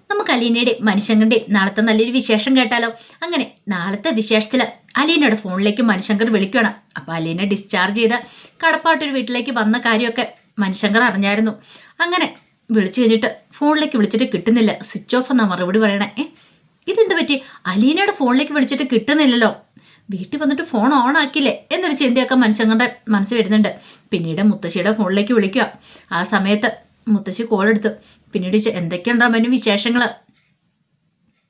നമുക്ക് അലീനയുടെ മനുഷ്യങ്കറിന്റെയും നാളത്തെ നല്ലൊരു വിശേഷം കേട്ടാലോ. അങ്ങനെ നാളത്തെ വിശേഷത്തില് അലീനയുടെ ഫോണിലേക്ക് മനുഷ്യങ്കർ വിളിക്കണം. അപ്പൊ അലീന ഡിസ്ചാർജ് ചെയ്ത് കടപ്പാട്ടൊരു വീട്ടിലേക്ക് വന്ന കാര്യമൊക്കെ മനുഷ്യങ്കർ അറിഞ്ഞായിരുന്നു. അങ്ങനെ വിളിച്ചു കഴിഞ്ഞിട്ട് ഫോണിലേക്ക് വിളിച്ചിട്ട് കിട്ടുന്നില്ല, സ്വിച്ച് ഓഫ് എന്നാ മറുപടി പറയണേ. ഇതെന്ത് പറ്റി? അലീനയുടെ ഫോണിലേക്ക് വിളിച്ചിട്ട് കിട്ടുന്നില്ലല്ലോ, വീട്ടിൽ വന്നിട്ട് ഫോൺ ഓൺ ആക്കിയില്ലേ എന്നൊരു ചിന്തയൊക്കെ മനുഷ്യങ്ങളുടെ മനസ്സ് വരുന്നുണ്ട്. പിന്നീട് മുത്തശ്ശിയുടെ ഫോണിലേക്ക് വിളിക്കുക. ആ സമയത്ത് മുത്തശ്ശി കോൾ എടുത്തു. പിന്നീട് എന്തൊക്കെയുണ്ടോ അവന് വിശേഷങ്ങൾ,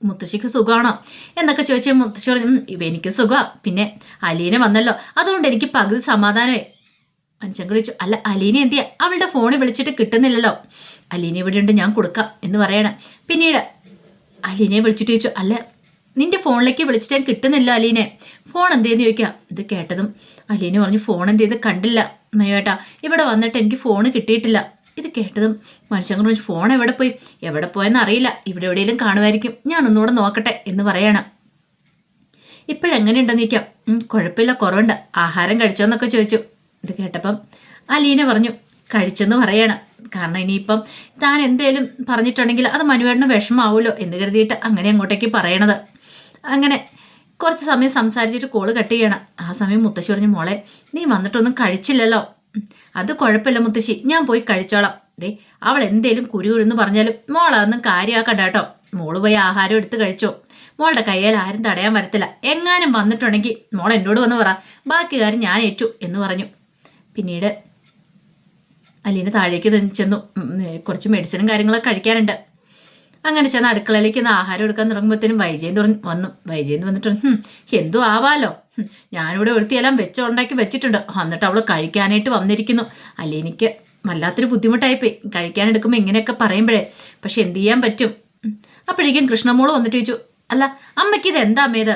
മുത്തശ്ശിക്ക് സുഖമാണോ എന്നൊക്കെ ചോദിച്ചാൽ മുത്തശ്ശി പറഞ്ഞു, എനിക്ക് സുഖമാണ്, പിന്നെ അലീന വന്നല്ലോ അതുകൊണ്ട് എനിക്ക് പകുതി സമാധാനമേ. മനുഷ്യൻ ചോദിച്ചു, അല്ല അലീന എന്തിയാ? അവളുടെ ഫോണിൽ വിളിച്ചിട്ട് കിട്ടുന്നില്ലല്ലോ. അലീന ഇവിടെ ഉണ്ട്, ഞാൻ കൊടുക്കാം എന്ന് പറയണം. പിന്നീട് അലീനയെ വിളിച്ചിട്ട് ചോദിച്ചു, അല്ല നിന്റെ ഫോണിലേക്ക് വിളിച്ചിട്ട് ഞാൻ കിട്ടുന്നില്ല അലീനെ, ഫോൺ എന്തേന്ന് ചോദിക്കാം. ഇത് കേട്ടതും അലീന പറഞ്ഞു, ഫോൺ എന്തേത് കണ്ടില്ല മയോട്ടാ, ഇവിടെ വന്നിട്ട് എനിക്ക് ഫോൺ കിട്ടിയിട്ടില്ല. ഇത് കേട്ടതും മനുഷ്യൻ പറഞ്ഞു, ഫോൺ എവിടെ പോയി? എവിടെ പോയെന്ന് അറിയില്ല, ഇവിടെ എവിടെയെങ്കിലും കാണുമായിരിക്കും, ഞാൻ ഒന്നുകൂടെ നോക്കട്ടെ എന്ന് പറയണം. ഇപ്പോഴെങ്ങനെയുണ്ടെന്ന് ചോദിക്കാം. കുഴപ്പമില്ല, കുറവുണ്ട്, ആഹാരം കഴിച്ചോന്നൊക്കെ ചോദിച്ചു. ഇത് കേട്ടപ്പം അലീന പറഞ്ഞു, കഴിച്ചെന്ന് പറയണം. കാരണം ഇനിയിപ്പം താൻ എന്തേലും പറഞ്ഞിട്ടുണ്ടെങ്കിൽ അത് മനുവേട്ടന് വിഷമാവുമല്ലോ എന്ന് കരുതിയിട്ട് അങ്ങനെ അങ്ങോട്ടേക്ക് പറയണത്. അങ്ങനെ കുറച്ച് സമയം സംസാരിച്ചിട്ട് കോള് കട്ട് ചെയ്യണം. ആ സമയം മുത്തശ്ശി പറഞ്ഞു, മോളെ നീ വന്നിട്ടൊന്നും കഴിച്ചില്ലല്ലോ. അത് കുഴപ്പമില്ല മുത്തശ്ശി, ഞാൻ പോയി കഴിച്ചോളാം. ദേ അവൾ എന്തേലും കുരുകുരുന്ന് പറഞ്ഞാലും മോളതൊന്നും കാര്യമാക്കണ്ട കേട്ടോ, മോള് പോയി ആഹാരം എടുത്ത് കഴിച്ചോ, മോളുടെ കയ്യിൽ ആരും തടയാൻ വരത്തില്ല. എങ്ങാനും വന്നിട്ടുണ്ടെങ്കിൽ മോൾ എന്നോട് വന്ന് പറ, ബാക്കി കാര്യം ഞാൻ ഏറ്റു എന്ന് പറഞ്ഞു. പിന്നീട് അലീന താഴേക്ക് ചെന്നു. കുറച്ച് മെഡിസിനും കാര്യങ്ങളൊക്കെ കഴിക്കാനുണ്ട്. അങ്ങനെ ചെന്ന് അടുക്കളയിലേക്ക് ആഹാരം എടുക്കാൻ തുടങ്ങുമ്പോഴത്തേനും വൈജയന്ത് വന്നു. വൈജയന്ത് വന്നിട്ട് എന്തോ ആവാലോ, ഞാനിവിടെ ഒരുത്തിയെല്ലാം വെച്ചുണ്ടാക്കി വെച്ചിട്ടുണ്ട്, എന്നിട്ട് അവൾ കഴിക്കാനായിട്ട് വന്നിരിക്കുന്നു. അലീനയ്ക്ക് വല്ലാത്തൊരു ബുദ്ധിമുട്ടായിപ്പോയി കഴിക്കാനെടുക്കുമ്പോൾ ഇങ്ങനെയൊക്കെ പറയുമ്പോഴേ. പക്ഷെ എന്ത് ചെയ്യാൻ പറ്റും? അപ്പോഴേക്കും കൃഷ്ണമോള് വന്നിട്ട് ചോദിച്ചു, അല്ല അമ്മയ്ക്ക് ഇത് എന്താ അമ്മേത്?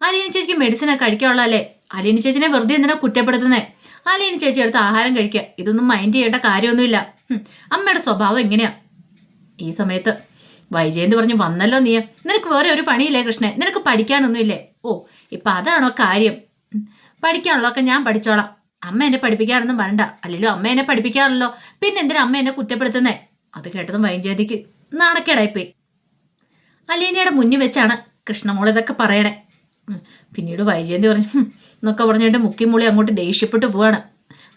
അലീന ചേച്ചിക്ക് മെഡിസിനൊക്കെ കഴിക്കാനുള്ളതല്ലേ, അലീന ചേച്ചിനെ വെറുതെ എന്തിനാ കുറ്റപ്പെടുത്തുന്നേ? അലീന ചേച്ചി എടുത്ത് ആഹാരം കഴിക്കുക, ഇതൊന്നും മൈൻഡ് ചെയ്യേണ്ട കാര്യമൊന്നുമില്ല, അമ്മയുടെ സ്വഭാവം എങ്ങനെയാ. ഈ സമയത്ത് വൈജയന്ത് പറഞ്ഞു, വന്നല്ലോ നീ, നിനക്ക് വേറെ ഒരു പണിയില്ലേ കൃഷ്ണേ, നിനക്ക് പഠിക്കാനൊന്നുമില്ലേ? ഓ ഇപ്പം അതാണോ കാര്യം? പഠിക്കാനുള്ളതൊക്കെ ഞാൻ പഠിച്ചോളാം, അമ്മ എന്നെ പഠിപ്പിക്കാനൊന്നും വരണ്ട, അല്ലല്ലോ അമ്മ എന്നെ പഠിപ്പിക്കാറല്ലോ, പിന്നെ എന്തിനാ അമ്മ എന്നെ കുറ്റപ്പെടുത്തുന്നേ? അത് കേട്ടതും വൈജയന്തിക്ക് നാണക്കേടായിപ്പോയി. അലീനയുടെ മുന്നിൽ വെച്ചാണ് കൃഷ്ണമോൾ ഇതൊക്കെ പറയണേ. പിന്നീട് വൈജയന്തി പറഞ്ഞു എന്നൊക്കെ പറഞ്ഞിട്ട് മുക്കിമൂളി അങ്ങോട്ട് ദേഷ്യപ്പെട്ടു പോവാണ്.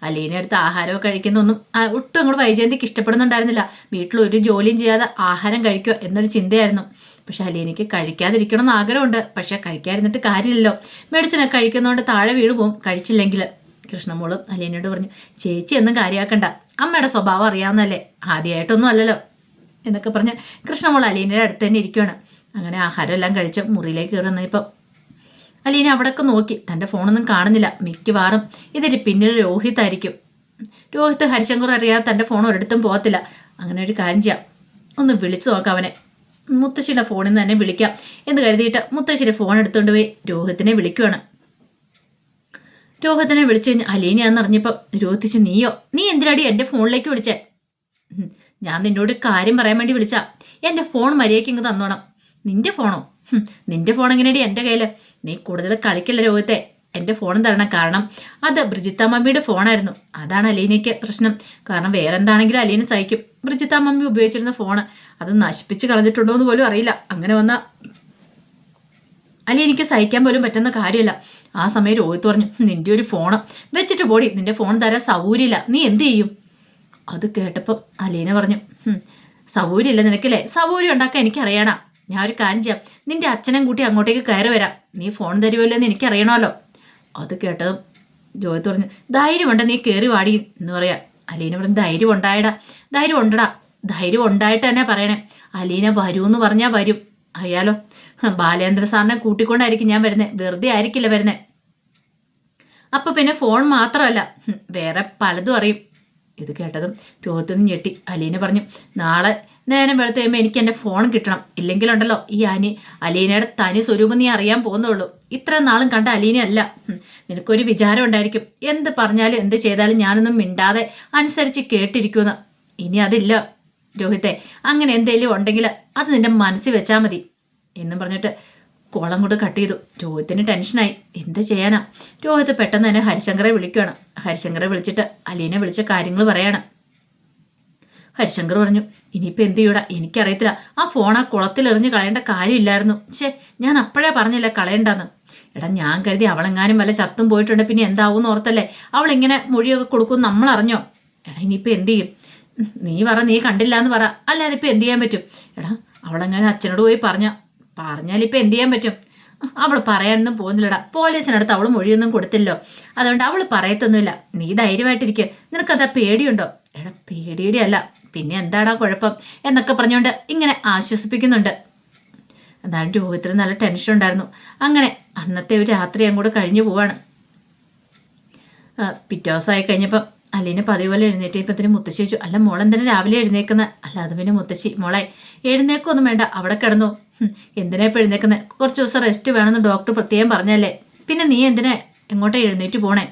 അലീന അടുത്ത് ആഹാരമൊക്കെ കഴിക്കുന്നൊന്നും ഒട്ടും അങ്ങോട്ട് വൈജയന്തിക്ക് ഇഷ്ടപ്പെടുന്നുണ്ടായിരുന്നില്ല. വീട്ടിലൊരു ജോലിയും ചെയ്യാതെ ആഹാരം കഴിക്കുക എന്നൊരു ചിന്തയായിരുന്നു. പക്ഷെ അലീനയ്ക്ക് കഴിക്കാതിരിക്കണം എന്ന് ആഗ്രഹമുണ്ട്, പക്ഷെ കഴിക്കാതിരുന്നിട്ട് കാര്യമില്ലല്ലോ, മെഡിസിനൊക്കെ കഴിക്കുന്നതുകൊണ്ട് താഴെ വീണ് പോവും കഴിച്ചില്ലെങ്കിൽ. കൃഷ്ണമോളും അലീനയോട് പറഞ്ഞു, ചേച്ചി ഒന്നും കാര്യമാക്കണ്ട, അമ്മയുടെ സ്വഭാവം അറിയാവുന്നല്ലേ, ആദ്യമായിട്ടൊന്നും അല്ലല്ലോ എന്നൊക്കെ പറഞ്ഞ് കൃഷ്ണമോൾ അലീനയുടെ അടുത്ത് തന്നെ ഇരിക്കുകയാണ്. അങ്ങനെ ആഹാരം എല്ലാം കഴിച്ച് മുറിയിലേക്ക് കയറി വന്നപ്പം അലീന അവിടെയൊക്കെ നോക്കി, തൻ്റെ ഫോണൊന്നും കാണുന്നില്ല. മിക്കവാറും ഇതിന് പിന്നിൽ രോഹിത് ആയിരിക്കും. രോഹിത് ഹരിശങ്കർ അറിയാതെ തൻ്റെ ഫോൺ ഒരിടത്തും പോകത്തില്ല. അങ്ങനെ ഒരു കാര്യം ചെയ്യാം, ഒന്ന് വിളിച്ചു നോക്കാം അവനെ, മുത്തശ്ശിയുടെ ഫോണിൽ നിന്ന് തന്നെ വിളിക്കാം എന്ന് കരുതിയിട്ട് മുത്തശ്ശിയുടെ ഫോൺ എടുത്തുകൊണ്ട് പോയി രോഹിത്തിനെ വിളിക്കുകയാണ്. രോഹിത്തിനെ വിളിച്ചു കഴിഞ്ഞാൽ അലീനയാന്ന് അറിഞ്ഞപ്പം രോഹിത്തിച്ചു, നീ എന്തിനാടി എൻ്റെ ഫോണിലേക്ക് വിളിച്ചേ? ഞാൻ നിന്നോട് കാര്യം പറയാൻ വേണ്ടി വിളിച്ചാ, എൻ്റെ ഫോൺ മര്യാദയ്ക്ക് ഇങ്ങ് തന്നോണം. നിന്റെ ഫോണോ? നിന്റെ ഫോൺ എങ്ങനെയാടി എൻ്റെ കയ്യിൽ? നീ കൂടുതൽ കളിക്കില്ല രോഹിത്തെ, എൻ്റെ ഫോണും തരണം, കാരണം അത് ബ്രിജിത്ത മമ്മിയുടെ ഫോണായിരുന്നു. അതാണ് അലീനയ്ക്ക് പ്രശ്നം. കാരണം വേറെ എന്താണെങ്കിലും അലീന സഹിക്കും, ബ്രിജിത്ത മമ്മി ഉപയോഗിച്ചിരുന്ന ഫോണ് അത് നശിപ്പിച്ച് കളഞ്ഞിട്ടുണ്ടോ എന്ന് പോലും അറിയില്ല. അങ്ങനെ വന്ന അലീനയ്ക്ക് സഹിക്കാൻ പോലും പറ്റുന്ന കാര്യമല്ല. ആ സമയം രോഹിത്ത് പറഞ്ഞു, നിന്റെ ഒരു ഫോണ് വെച്ചിട്ട് പോടി, നിന്റെ ഫോൺ തരാൻ സൗകര്യമില്ല, നീ എന്ത് ചെയ്യും? അത് കേട്ടപ്പം അലീന പറഞ്ഞു, സൗകര്യമില്ല നിനക്കല്ലേ, സൗകര്യം ഉണ്ടാക്കാൻ എനിക്കറിയണം. ഞാൻ ഒരു കാര്യം ചെയ്യാം, നിന്റെ അച്ഛനും കൂട്ടി അങ്ങോട്ടേക്ക് കയറി വരാം, നീ ഫോൺ തരുമല്ലോ എന്ന് എനിക്കറിയണമല്ലോ. അത് കേട്ടതും രോഹിത്ത് പറഞ്ഞു, ധൈര്യമുണ്ട്, നീ കയറി വാടി എന്ന് പറയാം. അലീന പറഞ്ഞു, ധൈര്യം ഉണ്ടായടാ, ധൈര്യം ഉണ്ടടാ, ധൈര്യം ഉണ്ടായിട്ട് തന്നെ പറയണേ. അലീന വരൂന്ന് പറഞ്ഞാൽ വരും, അറിയാലോ, ബാലേന്ദ്ര സാറിനെ കൂട്ടിക്കൊണ്ടായിരിക്കും ഞാൻ വരുന്നത്, വെറുതെ ആയിരിക്കില്ല വരുന്നത്. അപ്പൊ പിന്നെ ഫോൺ മാത്രമല്ല വേറെ പലതും അറിയും. ഇത് കേട്ടതും രോഹിത്തുനിന്ന് ഞെട്ടി. അലീന പറഞ്ഞു, നാളെ നേരം വെളുത്ത് കഴിയുമ്പോൾ എനിക്ക് എൻ്റെ ഫോൺ കിട്ടണം, ഇല്ലെങ്കിലുണ്ടല്ലോ ഈ അലീനയുടെ തനി സ്വരൂപം നീ അറിയാൻ പോകുന്നുള്ളൂ. ഇത്ര നാളും കണ്ട അലീന അല്ല. നിനക്കൊരു വിചാരം ഉണ്ടായിരിക്കും, എന്ത് പറഞ്ഞാലും എന്ത് ചെയ്താലും ഞാനൊന്നും മിണ്ടാതെ അനുസരിച്ച് കേട്ടിരിക്കുമെന്ന്. ഇനി അതില്ല രോഹിത്തെ, അങ്ങനെ എന്തെങ്കിലും ഉണ്ടെങ്കിൽ അത് നിന്റെ മനസ്സിൽ വെച്ചാൽ മതി എന്നും പറഞ്ഞിട്ട് കോളം കൊണ്ട് കട്ട് ചെയ്തു. രോഹിത്തിന് ടെൻഷനായി, എന്ത് ചെയ്യാനാ. രോഹിത് പെട്ടെന്ന് തന്നെ ഹരിശങ്കറെ വിളിക്കുകയാണ്. ഹരിശങ്കറെ വിളിച്ചിട്ട് അലീനെ വിളിച്ച കാര്യങ്ങൾ പറയാണ്. ഹരിശങ്കർ പറഞ്ഞു, ഇനിയിപ്പോൾ എന്ത് ചെയ്യൂടാ, എനിക്കറിയത്തില്ല. ആ ഫോൺ ആ കുളത്തിലെറിഞ്ഞ് കളയേണ്ട കാര്യമില്ലായിരുന്നു. ഞാൻ അപ്പോഴേ പറഞ്ഞില്ല കളയണ്ടെന്ന്. എടാ ഞാൻ കരുതി അവളെങ്ങാനും വല്ല ചത്തും പോയിട്ടുണ്ട് പിന്നെ എന്താവൂന്ന് ഓർത്തല്ലേ അവളിങ്ങനെ മൊഴിയൊക്കെ കൊടുക്കും നമ്മൾ അറിഞ്ഞോ. എടാ ഇനിയിപ്പോൾ എന്ത് ചെയ്യും? നീ നീ കണ്ടില്ല എന്ന് പറ, അല്ലാതെ ഇപ്പം എന്ത് ചെയ്യാൻ പറ്റും? എടാ അവളെങ്ങനെ അച്ഛനോട് പോയി പറഞ്ഞാലിപ്പോൾ എന്ത് ചെയ്യാൻ പറ്റും? അവൾ പറയാനൊന്നും പോകുന്നില്ലടാ. പോലീസിനടുത്ത് അവൾ മൊഴിയൊന്നും കൊടുത്തില്ലോ, അതുകൊണ്ട് അവൾ പറയത്തൊന്നുമില്ല. നീ ധൈര്യമായിട്ടിരിക്കുക. നിനക്കതാ പേടിയുണ്ടോ? എടാ പേടിയുടെ അല്ല, പിന്നെ എന്താടാ കുഴപ്പം എന്നൊക്കെ പറഞ്ഞുകൊണ്ട് ഇങ്ങനെ ആശ്വസിപ്പിക്കുന്നുണ്ട്. എന്നാലും രോഹിത്തിന് നല്ല ടെൻഷൻ ഉണ്ടായിരുന്നു. അങ്ങനെ അന്നത്തെ ഒരു രാത്രി അങ്ങോട്ട് കഴിഞ്ഞു പോവാണ്. പിറ്റേ ദിവസമായി കഴിഞ്ഞപ്പം അലീന പതിവ് പോലെ എഴുന്നേറ്റപ്പത്തിന് മുത്തശ്ശി ചോദിച്ചു, അല്ല മോളെന്തിനാ രാവിലെ എഴുന്നേക്കുന്നത്? അല്ല അത് പിന്നെ മുത്തശ്ശി, മോളെ എഴുന്നേക്കൊന്നും വേണ്ട, അവിടെ കിടന്നു. എന്തിനാ ഇപ്പോൾ എഴുന്നേക്കുന്നത്? കുറച്ച് ദിവസം റെസ്റ്റ് വേണമെന്ന് ഡോക്ടർ പ്രത്യേകം പറഞ്ഞല്ലേ. പിന്നെ നീ എന്തിനാ എങ്ങോട്ടാ എഴുന്നേറ്റ് പോണേ?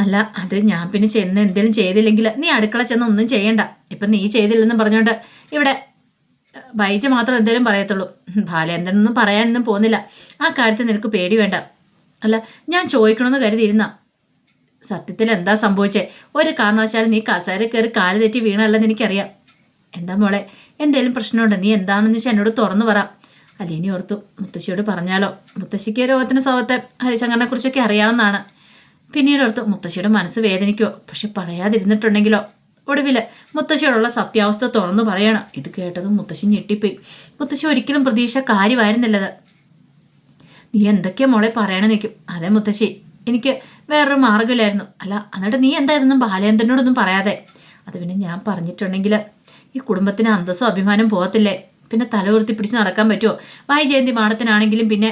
അല്ല അത് ഞാൻ പിന്നെ ചെന്ന് എന്തെങ്കിലും ചെയ്തില്ലെങ്കിൽ നീ അടുക്കള ചെന്ന് ഒന്നും ചെയ്യണ്ട. ഇപ്പം നീ ചെയ്തില്ലെന്നും പറഞ്ഞുകൊണ്ട് ഇവിടെ വൈജ മാത്രം എന്തേലും പറയത്തുള്ളൂ. ബാലേന്ദ്രനൊന്നും പറയാനൊന്നും പോകുന്നില്ല. ആ കാര്യത്തിൽ നിനക്ക് പേടി വേണ്ട. അല്ല ഞാൻ ചോദിക്കണമെന്ന് കരുതിയിരുന്ന സത്യത്തിൽ എന്താ സംഭവിച്ചേ? ഒരു കാരണവശാലും നീ കസേര കയറി കാല് തെറ്റി വീണല്ലെന്ന് എനിക്കറിയാം. എന്താ മോളെ എന്തേലും പ്രശ്നമുണ്ട്? നീ എന്താണെന്ന് വെച്ചാൽ എന്നോട് തുറന്നു പറ. അലീനി ഓർത്തു, മുത്തശ്ശിയോട് പറഞ്ഞാലോ? മുത്തശ്ശിക്ക് രോഗത്തിന് സ്വഭാവത്തെ ഹരിശങ്കറിനെ കുറിച്ചൊക്കെ അറിയാവുന്നതാണ്. പിന്നീട് ഓർത്തു മുത്തശ്ശിയുടെ മനസ്സ് വേദനിക്കോ, പക്ഷെ പറയാതിരുന്നിട്ടുണ്ടെങ്കിലോ. ഒടുവിൽ മുത്തശ്ശിയോടുള്ള സത്യാവസ്ഥ തുറന്നു പറയണം. ഇത് കേട്ടതും മുത്തശ്ശി ഞെട്ടിപ്പോയി. മുത്തശ്ശി ഒരിക്കലും പ്രതീക്ഷ കാര്യമായിരുന്നില്ലത്. നീ എന്തൊക്കെയാ മോളെ പറയണ നിൽക്കും? അതെ മുത്തശ്ശി, എനിക്ക് വേറൊരു മാർഗ്ഗമില്ലായിരുന്നു. അല്ല എന്നിട്ട് നീ എന്തായിരുന്നു ബാലേന്ദ്രനോടൊന്നും പറയാതെ? അത് പിന്നെ ഞാൻ പറഞ്ഞിട്ടുണ്ടെങ്കിൽ ഈ കുടുംബത്തിന് അന്തസ്സും അഭിമാനം പോകത്തില്ലേ? പിന്നെ തലയുർത്തി പിടിച്ച് നടക്കാൻ പറ്റുമോ? വൈജയന്തി മാഡത്തിനാണെങ്കിലും പിന്നെ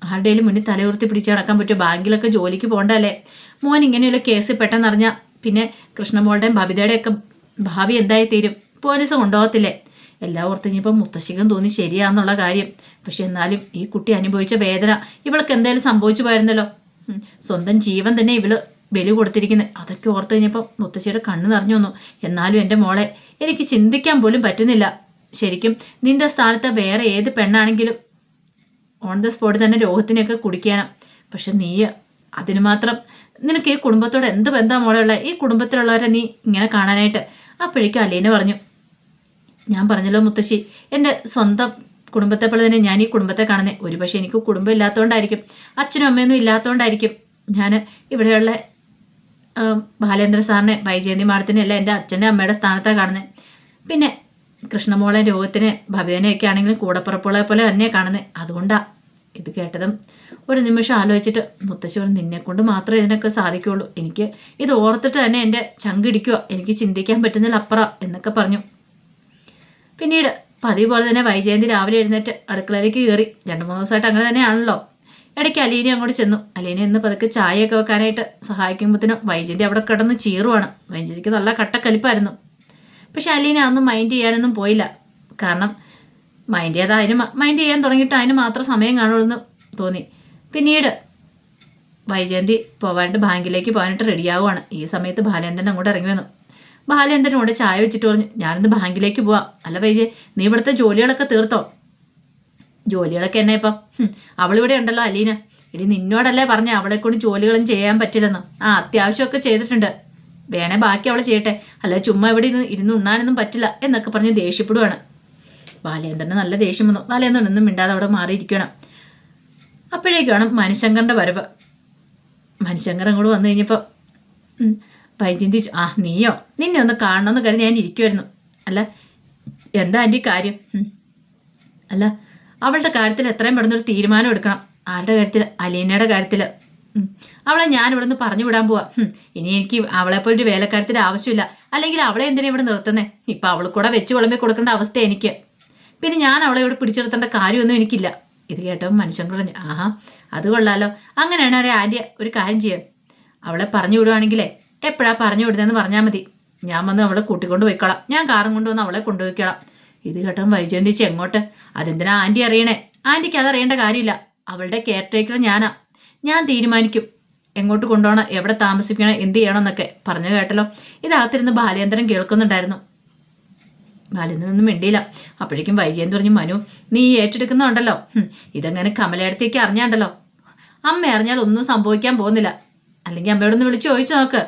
ആരുടെയും മുന്നിൽ തലയുർത്തി പിടിച്ച് നടക്കാൻ പറ്റുമോ? ബാങ്കിലൊക്കെ ജോലിക്ക് പോകണ്ടല്ലേ? മോൻ ഇങ്ങനെയുള്ള കേസ് പെട്ടെന്നറിഞ്ഞാൽ പിന്നെ കൃഷ്ണമോളുടെയും ബബിതയുടെയൊക്കെ ഭാവി എന്തായി തീരും? പോലീസ് കൊണ്ടുപോകത്തില്ലേ? എല്ലാം ഓർത്തിഞ്ഞിപ്പം മുത്തശ്ശിക്കും തോന്നി ശരിയാന്നുള്ള കാര്യം. പക്ഷെ എന്നാലും ഈ കുട്ടി അനുഭവിച്ച വേദന ഇവൾക്ക് എന്തായാലും സംഭവിച്ചു പോയിരുന്നല്ലോ. സ്വന്തം ജീവൻ തന്നെ ഇവള് ബലി കൊടുത്തിരിക്കുന്നത്. അതൊക്കെ ഓർത്ത് കഴിഞ്ഞപ്പോൾ മുത്തശ്ശിയുടെ കണ്ണ് നിറഞ്ഞു വന്നു. എന്നാലും എൻ്റെ മോളെ എനിക്ക് ചിന്തിക്കാൻ പോലും പറ്റുന്നില്ല. ശരിക്കും നിന്റെ സ്ഥാനത്ത് വേറെ ഏത് പെണ്ണാണെങ്കിലും ഓൺ ദ സ്പോട്ട് തന്നെ രോഗത്തിനെയൊക്കെ കുടിക്കാനാ. പക്ഷെ നീ അതിന് മാത്രം നിനക്ക് ഈ കുടുംബത്തോട് എന്ത് ബന്ധമാണ് മോളെ ഉള്ളത്? ഈ കുടുംബത്തിലുള്ളവരെ നീ ഇങ്ങനെ കാണാനായിട്ട്. അപ്പോഴേക്കും അലീന പറഞ്ഞു, ഞാൻ പറഞ്ഞല്ലോ മുത്തശ്ശി, എൻ്റെ സ്വന്തം കുടുംബത്തെ പോലെ തന്നെ ഞാൻ ഈ കുടുംബത്തെ കാണുന്നത്. ഒരുപക്ഷെ എനിക്ക് കുടുംബം ഇല്ലാത്തതുകൊണ്ടായിരിക്കും, അച്ഛനും അമ്മയൊന്നും ഇല്ലാത്തതുകൊണ്ടായിരിക്കും ഞാൻ ഇവിടെയുള്ള ബാലേന്ദ്ര സാറിനെ വൈജയന്തി മാഡത്തിനെ അല്ല എൻ്റെ അച്ഛൻ്റെ അമ്മയുടെ സ്ഥാനത്താണ് കാണുന്നത്. പിന്നെ കൃഷ്ണമോളെ രോഗത്തിന് ഭവിതനെയൊക്കെ ആണെങ്കിലും കൂടപ്പുറപ്പുകളെ പോലെ തന്നെയാണ് കാണുന്നത്. അതുകൊണ്ടാണ്. ഇത് കേട്ടതും ഒരു നിമിഷം ആലോചിച്ചിട്ട് മുത്തശ്ശി പറഞ്ഞു, നിന്നെക്കൊണ്ട് മാത്രമേ ഇതിനൊക്കെ സാധിക്കുകയുള്ളൂ. എനിക്ക് ഇത് ഓർത്തിട്ട് തന്നെ എൻ്റെ ചങ്കിടിക്കുക, എനിക്ക് ചിന്തിക്കാൻ പറ്റുന്നതിൽ അപ്പുറം എന്നൊക്കെ പറഞ്ഞു. പിന്നീട് പതിവ് പോലെ തന്നെ വൈജയന്തി രാവിലെ എഴുന്നേറ്റ് അടുക്കളയിലേക്ക് കയറി. 2-3 ദിവസമായിട്ട് അങ്ങനെ തന്നെയാണല്ലോ. ഇടയ്ക്ക് അലീന അങ്ങോട്ട് ചെന്നു. അലീന ഇന്ന് പതുക്കെ ചായയൊക്കെ വെക്കാനായിട്ട് സഹായിക്കുമ്പോഴത്തേനും വൈജയന്തി അവിടെ കിടന്ന് ചീറുവാണ്. വൈജയന്തിക്ക് നല്ല കട്ടക്കലിപ്പായിരുന്നു. പക്ഷെ അലീന അതൊന്നും മൈൻഡ് ചെയ്യാനൊന്നും പോയില്ല. കാരണം മൈൻഡ് ചെയ്യാൻ തുടങ്ങിയിട്ട് അതിന് മാത്രം സമയം കാണുള്ളൂ എന്ന് തോന്നി. പിന്നീട് വൈജയന്തി പോകാനായിട്ട് ബാങ്കിലേക്ക് പോകാനായിട്ട് റെഡിയാവുകയാണ്. ഈ സമയത്ത് ബാലേന്ദ്രൻ അങ്ങോട്ട് ഇറങ്ങി വന്നു. ബാലേന്ദ്രനോട് ചായ വെച്ചിട്ട് പറഞ്ഞു, ഞാനിന്ന് ബാങ്കിലേക്ക് പോവാം. അല്ല വൈജയ്, നീ ഇവിടുത്തെ ജോലികളൊക്കെ തീർത്തോ? ജോലികളൊക്കെ എന്നെ ഇപ്പം അവളിവിടെ ഉണ്ടല്ലോ അലീന. എടി നിന്നോടല്ലേ പറഞ്ഞ അവളെ കൊണ്ട് ജോലികളും ചെയ്യാൻ പറ്റില്ലെന്ന്. അത്യാവശ്യമൊക്കെ ചെയ്തിട്ടുണ്ട്, വേണേ ബാക്കി അവൾ ചെയ്യട്ടെ, അല്ല ചുമ്മാ ഇവിടെ ഇരുന്ന് ഉണ്ണാനൊന്നും പറ്റില്ല എന്നൊക്കെ പറഞ്ഞ് ദേഷ്യപ്പെടുവാണ്. ബാലേന്ദ്രന് നല്ല ദേഷ്യം വന്നു. ബാലേന്ദ്രനൊന്നും മിണ്ടാതെ അവിടെ മാറിയിരിക്കണം. അപ്പോഴേക്കാണ് മനുശങ്കറിൻ്റെ വരവ്. മനുശങ്കർ അങ്ങോട്ട് വന്നു കഴിഞ്ഞപ്പോൾ വൈജയന്തി നീയോ? നിന്നെ ഒന്ന് കാണണമെന്ന് കരുതി ഞാൻ ഇരിക്കുമായിരുന്നു. അല്ല എന്താ ആൻറ്റി കാര്യം? അല്ല അവളുടെ കാര്യത്തിൽ എത്രയും പെടുന്നൊരു തീരുമാനം എടുക്കണം. ആരുടെ കാര്യത്തിൽ? അലീനയുടെ കാര്യത്തിൽ. അവളെ ഞാൻ ഇവിടെ നിന്ന് പറഞ്ഞു വിടാൻ പോവാ. ഇനി എനിക്ക് അവളെപ്പോഴൊരു വേലക്കാര്യത്തിൻ്റെ ആവശ്യമില്ല. അല്ലെങ്കിൽ അവളെ എന്തിനാ ഇവിടെ നിർത്തുന്നേ? ഇപ്പം അവൾ കൂടെ വെച്ച് വിളമ്പി കൊടുക്കേണ്ട അവസ്ഥ എനിക്ക്. പിന്നെ ഞാൻ അവളെ ഇവിടെ പിടിച്ചെടുത്തേണ്ട കാര്യമൊന്നും എനിക്കില്ല. ഇത് കേട്ടപ്പോൾ മനുഷ്യൻ പറഞ്ഞു, അത് കൊള്ളാലോ. അങ്ങനെയാണ് ആൻറ്റി ഒരു കാര്യം ചെയ്യാം, അവളെ പറഞ്ഞു വിടുവാണെങ്കിലേ എപ്പോഴാ പറഞ്ഞു വിടുന്നതെന്ന് പറഞ്ഞാൽ മതി. ഞാൻ വന്ന് അവളെ കൂട്ടിക്കൊണ്ട് പോയിക്കോളാം. ഞാൻ കാറും കൊണ്ടുവന്ന് അവളെ കൊണ്ടുപോയിക്കോളാം. ഇത് കേട്ടപ്പോൾ വൈജയന്തിച്ച് എങ്ങോട്ട്? അതെന്തിനാ ആൻറ്റി അറിയണേ? ആൻറ്റിക്ക് അതറിയേണ്ട കാര്യമില്ല. അവളുടെ കെയർ ടേക്കർ ഞാനാ. ഞാൻ തീരുമാനിക്കും എങ്ങോട്ട് കൊണ്ടുപോകണം, എവിടെ താമസിക്കണം, എന്ത് ചെയ്യണം എന്നൊക്കെ. പറഞ്ഞു കേട്ടല്ലോ. ഇതകത്തിരുന്ന് ബാലേന്ദ്രൻ കേൾക്കുന്നുണ്ടായിരുന്നു. ബാലേന്ദ്രനൊന്നും മിണ്ടിയില്ല. അപ്പോഴേക്കും വൈജയന്തി പറഞ്ഞു, മനു നീ ഏറ്റെടുക്കുന്നുണ്ടല്ലോ, ഇതെങ്ങനെ കമലയിടത്തേക്ക് അറിഞ്ഞാണ്ടല്ലോ. അമ്മ അറിഞ്ഞാൽ ഒന്നും സംഭവിക്കാൻ പോകുന്നില്ല. അല്ലെങ്കിൽ അമ്മയോടൊന്ന് വിളിച്ച് ചോദിച്ചു നോക്ക്.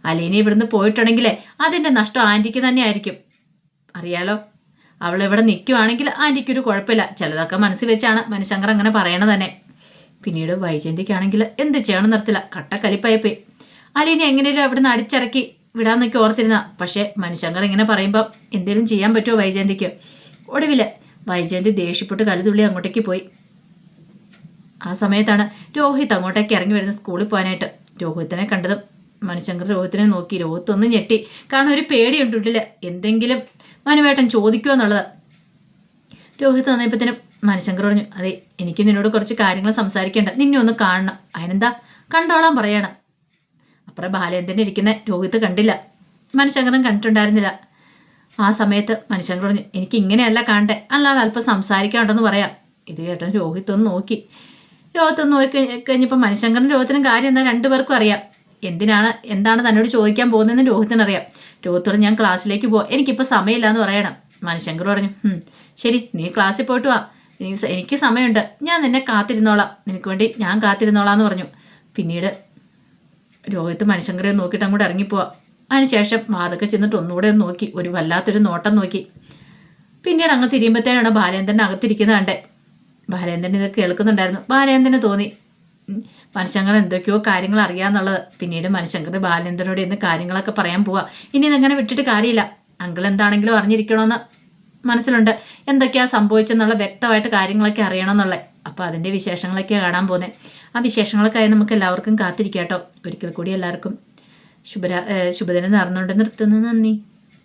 അലീന ഇവിടുന്ന് പോയിട്ടുണ്ടെങ്കിലേ അതിൻ്റെ നഷ്ടം ആൻറ്റിക്ക് തന്നെ ആയിരിക്കും. അറിയാലോ, അവളിവിടെ നിൽക്കുവാണെങ്കിൽ ആൻറ്റിക്കൊരു കുഴപ്പമില്ല. ചിലതൊക്കെ മനസ്സിൽ വെച്ചാണ് മനുശങ്കർ അങ്ങനെ പറയണത് തന്നെ. പിന്നീട് വൈജയന്തിക്കാണെങ്കിൽ എന്ത് ചെയ്യണം നിർത്തില്ല, കട്ടക്കലിപ്പായിപ്പോയി. അലീന എങ്ങനെയും അവിടെ നിന്ന് അടിച്ചിറക്കി വിടാന്നൊക്കെ ഓർത്തിരുന്ന. പക്ഷേ മനുശങ്കർ ഇങ്ങനെ പറയുമ്പോൾ എന്തെങ്കിലും ചെയ്യാൻ പറ്റുമോ വൈജയന്തിക്ക്? ഒടുവിൽ വൈജയന്തി ദേഷ്യപ്പെട്ട് കലുതുള്ളി അങ്ങോട്ടേക്ക് പോയി. ആ സമയത്താണ് രോഹിത് അങ്ങോട്ടേക്ക് ഇറങ്ങി വരുന്നത് സ്കൂളിൽ പോകാനായിട്ട്. രോഹിത്തിനെ കണ്ടതും മനുശങ്കർ രോഹിത്തിനെ നോക്കി. രോഹിത്ത് ഒന്ന് ഞെട്ടി, കാരണം ഒരു പേടിയുണ്ട് ഉള്ളിൽ, എന്തെങ്കിലും മനുവേട്ടൻ ചോദിക്കുമോ എന്നുള്ളത്. രോഹിത്ത് വന്നപ്പോഴത്തേനും മനുശങ്കർ പറഞ്ഞു, അതെ എനിക്ക് നിന്നോട് കുറച്ച് കാര്യങ്ങൾ സംസാരിക്കേണ്ട, നിന്നെ ഒന്ന് കാണണം. അതിനെന്താ, കണ്ടോളാൻ പറയണം. അപ്പുറം ബാലേന്ദ്രൻ ഇരിക്കുന്ന രോഹിത്ത് കണ്ടില്ല, മനുശങ്കരൻ കണ്ടിട്ടുണ്ടായിരുന്നില്ല. ആ സമയത്ത് മനുശങ്കർ പറഞ്ഞു, എനിക്ക് ഇങ്ങനെയല്ല കാണണ്ടേ, അല്ലാതെ അല്പം സംസാരിക്കാണ്ടെന്ന് പറയാം. ഇത് കേട്ടോ രോഹിത്ത് ഒന്ന് നോക്കി. രോഹിത്ത് ഒന്ന് നോക്കി കഴിഞ്ഞപ്പോൾ മനുശങ്കരൻ രോഹിത്തിനും കാര്യം എന്താ രണ്ടുപേർക്കും അറിയാം. എന്താണ് തന്നോട് ചോദിക്കാൻ പോകുന്നതെന്ന് രോഹിത്തിനറിയാം. രോഹിത്ത് പറഞ്ഞു, ഞാൻ ക്ലാസ്സിലേക്ക് പോവാം, എനിക്കിപ്പോൾ സമയമില്ല എന്ന് പറയണം. മനുശങ്കർ പറഞ്ഞു, ശരി നീ ക്ലാസ്സിൽ പോയിട്ട് വാ, എനിക്ക് സമയമുണ്ട്, ഞാൻ നിന്നെ കാത്തിരുന്നോളാം, നിനക്ക് വേണ്ടി ഞാൻ കാത്തിരുന്നോളാം എന്ന് പറഞ്ഞു. പിന്നീട് രോഹിത്ത് മനുശങ്കരെ നോക്കിയിട്ട് അങ്ങോട്ട് ഇറങ്ങിപ്പോവാം. അതിനുശേഷം വാതൊക്കെ ചെന്നിട്ട് ഒന്നുകൂടെ ഒന്ന് നോക്കി, ഒരു വല്ലാത്തൊരു നോട്ടം നോക്കി. പിന്നീട് അങ്ങ് തിരിയുമ്പോഴത്തേനാണ് ബാലേന്ദ്രൻ അകത്തിരിക്കുന്നത് കണ്ടേ. ബാലേന്ദ്രൻ ഇത് കേൾക്കുന്നുണ്ടായിരുന്നു. ബാലേന്ദ്രന് തോന്നി മനുശങ്കർ എന്തൊക്കെയോ കാര്യങ്ങൾ അറിയാമെന്നുള്ളത്. പിന്നീട് മനുശങ്കർ ബാലേന്ദ്രനോട് ഇന്ന് കാര്യങ്ങളൊക്കെ പറയാൻ പോവാ. ഇനി ഇതെങ്ങനെ വിട്ടിട്ട് കാര്യമില്ല, അങ്കിൾ എന്താണെങ്കിലും അറിഞ്ഞിരിക്കണമെന്ന് മനസ്സിലുണ്ട്, എന്തൊക്കെയാ സംഭവിച്ചെന്നുള്ള വ്യക്തമായിട്ട് കാര്യങ്ങളൊക്കെ അറിയണമെന്നുള്ളത്. അപ്പോൾ അതിൻ്റെ വിശേഷങ്ങളൊക്കെ കാണാൻ പോകുന്നത്. ആ വിശേഷങ്ങളൊക്കെ നമുക്ക് എല്ലാവർക്കും കാത്തിരിക്കാം കേട്ടോ. ഒരിക്കൽ കൂടി എല്ലാവർക്കും ശുഭദിനം നേർന്നുകൊണ്ട് നിർത്തുന്നു. നന്ദി.